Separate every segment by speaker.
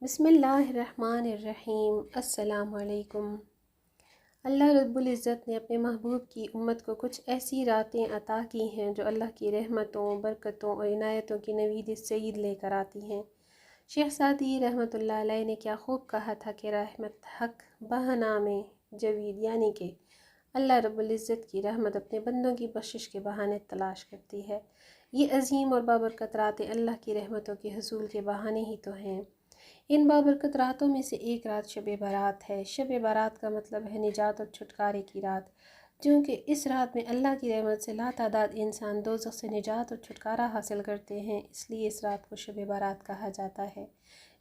Speaker 1: بسم اللہ الرحمن الرحیم۔ السلام علیکم۔ اللہ رب العزت نے اپنے محبوب کی امت کو کچھ ایسی راتیں عطا کی ہیں جو اللہ کی رحمتوں، برکتوں اور عنایتوں کی نوید سعید لے کر آتی ہیں۔ شیخ سعدی رحمۃ اللہ علیہ نے کیا خوب کہا تھا کہ رحمت حق بہانام جوید، یعنی کہ اللہ رب العزت کی رحمت اپنے بندوں کی بخشش کے بہانے تلاش کرتی ہے۔ یہ عظیم اور بابرکت راتیں اللہ کی رحمتوں کے حصول کے بہانے ہی تو ہیں۔ ان بابرکت راتوں میں سے ایک رات شب برات ہے۔ شب برات کا مطلب ہے نجات اور چھٹکارے کی رات، چونکہ اس رات میں اللہ کی رحمت سے لاتعداد انسان دوزخ سے نجات اور چھٹکارا حاصل کرتے ہیں، اس لیے اس رات کو شب برات کہا جاتا ہے۔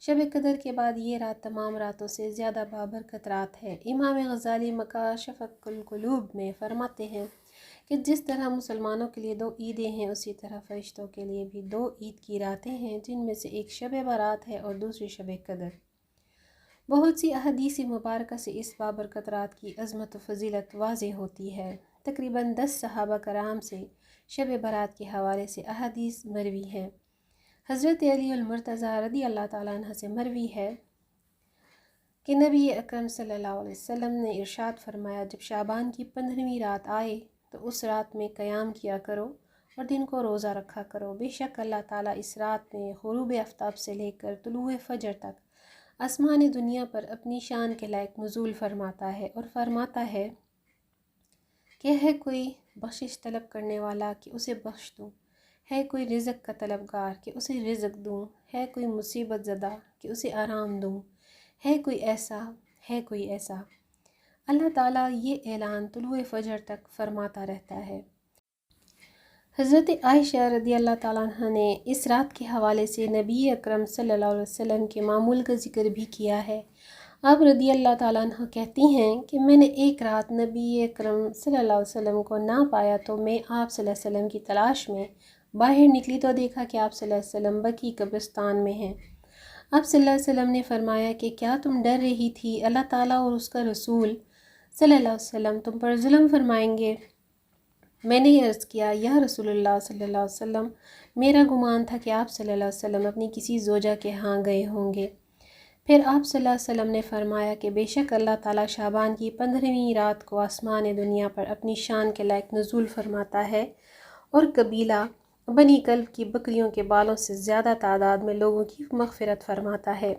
Speaker 1: شب قدر کے بعد یہ رات تمام راتوں سے زیادہ بابرکت رات ہے۔ امام غزالی مکاشف القلوب میں فرماتے ہیں کہ جس طرح مسلمانوں کے لیے 2 عیدیں ہیں، اسی طرح فرشتوں کے لیے بھی 2 عید کی راتیں ہیں، جن میں سے ایک شب برات ہے اور دوسری شب قدر۔ بہت سی احادیث مبارکہ سے اس بابرکت رات کی عظمت و فضیلت واضح ہوتی ہے۔ تقریباً 10 صحابہ کرام سے شب برات کے حوالے سے احادیث مروی ہیں۔ حضرت علی المرتضیٰ رضی اللہ تعالیٰ عنہ سے مروی ہے کہ نبی اکرم صلی اللہ علیہ وسلم نے ارشاد فرمایا، جب شعبان کی 15ویں رات آئے تو اس رات میں قیام کیا کرو اور دن کو روزہ رکھا کرو۔ بے شک اللہ تعالیٰ اس رات میں غروب آفتاب سے لے کر طلوع فجر تک آسمان دنیا پر اپنی شان کے لائق نزول فرماتا ہے اور فرماتا ہے کہ ہے کوئی بخشش طلب کرنے والا کہ اسے بخش دوں، ہے کوئی رزق کا طلبگار کہ اسے رزق دوں، ہے کوئی مصیبت زدہ کہ اسے آرام دوں، ہے کوئی ایسا۔ اللہ تعالیٰ یہ اعلان طلوع فجر تک فرماتا رہتا ہے۔ حضرت عائشہ رضی اللہ تعالیٰ عنہ نے اس رات کے حوالے سے نبی اکرم صلی اللہ علیہ وسلم کے معمول کا ذکر بھی کیا ہے۔ آپ رضی اللہ تعالیٰ عنہ کہتی ہیں کہ میں نے ایک رات نبی اکرم صلی اللہ علیہ وسلم کو نہ پایا تو میں آپ صلی اللہ علیہ وسلم کی تلاش میں باہر نکلی تو دیکھا کہ آپ صلی اللہ علیہ وسلم بقیع قبرستان میں ہیں۔ آپ صلی اللہ علیہ وسلم نے فرمایا کہ کیا تم ڈر رہی تھی اللہ تعالیٰ اور اس کا رسول صلی اللہ علیہ وسلم تم پر ظلم فرمائیں گے؟ میں نے عرض کیا، یا رسول اللہ صلی اللہ علیہ وسلم، میرا گمان تھا کہ آپ صلی اللہ علیہ وسلم اپنی کسی زوجہ کے ہاں گئے ہوں گے۔ پھر آپ صلی اللہ علیہ وسلم نے فرمایا کہ بے شک اللہ تعالیٰ شعبان کی 15ویں رات کو آسمان دنیا پر اپنی شان کے لائق نزول فرماتا ہے اور قبیلہ بنی کلب کی بکریوں کے بالوں سے زیادہ تعداد میں لوگوں کی مغفرت فرماتا ہے۔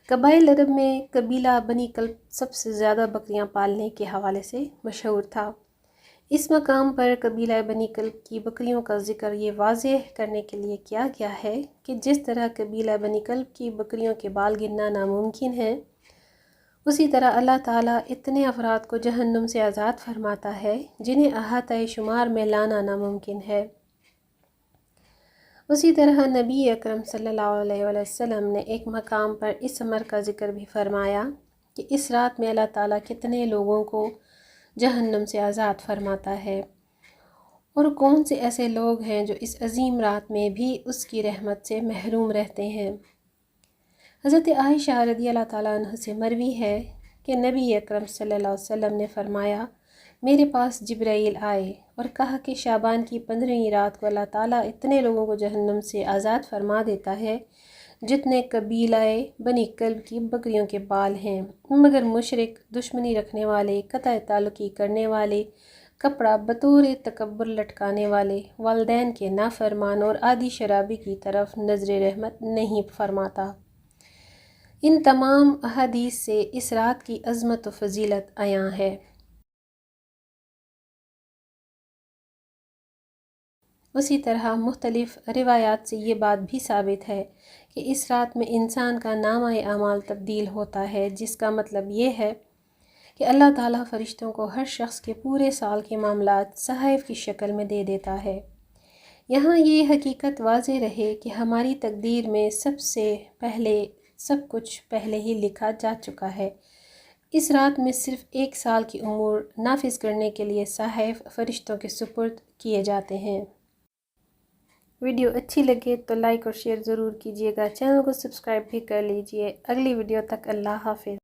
Speaker 1: قبائل عرب میں قبیلہ بنی کلب سب سے زیادہ بکریاں پالنے کے حوالے سے مشہور تھا۔ اس مقام پر قبیلہ بنی کلب کی بکریوں کا ذکر یہ واضح کرنے کے لیے کیا گیا ہے کہ جس طرح قبیلہ بنی کلب کی بکریوں کے بال گننا ناممکن ہے، اسی طرح اللہ تعالیٰ اتنے افراد کو جہنم سے آزاد فرماتا ہے جنہیں احاطہ شمار میں لانا ناممکن ہے۔ اسی طرح نبی اکرم صلی اللہ علیہ وسلم نے ایک مقام پر اس امر کا ذکر بھی فرمایا کہ اس رات میں اللہ تعالیٰ کتنے لوگوں کو جہنم سے آزاد فرماتا ہے اور کون سے ایسے لوگ ہیں جو اس عظیم رات میں بھی اس کی رحمت سے محروم رہتے ہیں۔ حضرت عائشہ رضی اللہ تعالیٰ عنہ سے مروی ہے کہ نبی اکرم صلی اللہ علیہ وسلم نے فرمایا، میرے پاس جبرائیل آئے اور کہا کہ شعبان کی 15ویں رات کو اللہ تعالیٰ اتنے لوگوں کو جہنم سے آزاد فرما دیتا ہے جتنے قبیلہ بنی کلب کی بکریوں کے بال ہیں، مگر مشرک، دشمنی رکھنے والے، قطع تعلقی کرنے والے، کپڑا بطور تکبر لٹکانے والے، والدین کے نافرمان اور عادی شرابی کی طرف نظر رحمت نہیں فرماتا۔ ان تمام احادیث سے اس رات کی عظمت و فضیلت عیاں ہے۔ اسی طرح مختلف روایات سے یہ بات بھی ثابت ہے کہ اس رات میں انسان کا نامہ اعمال تبدیل ہوتا ہے، جس کا مطلب یہ ہے کہ اللہ تعالیٰ فرشتوں کو ہر شخص کے پورے سال کے معاملات صحائف کی شکل میں دے دیتا ہے۔ یہاں یہ حقیقت واضح رہے کہ ہماری تقدیر میں سب سے پہلے سب کچھ پہلے ہی لکھا جا چکا ہے۔ اس رات میں صرف 1 سال کی امور نافذ کرنے کے لیے صحائف فرشتوں کے سپرد کیے جاتے ہیں۔ ویڈیو اچھی لگے تو لائک اور شیئر ضرور کیجیے گا، چینل کو سبسکرائب بھی کر لیجیے۔ اگلی ویڈیو تک اللہ حافظ۔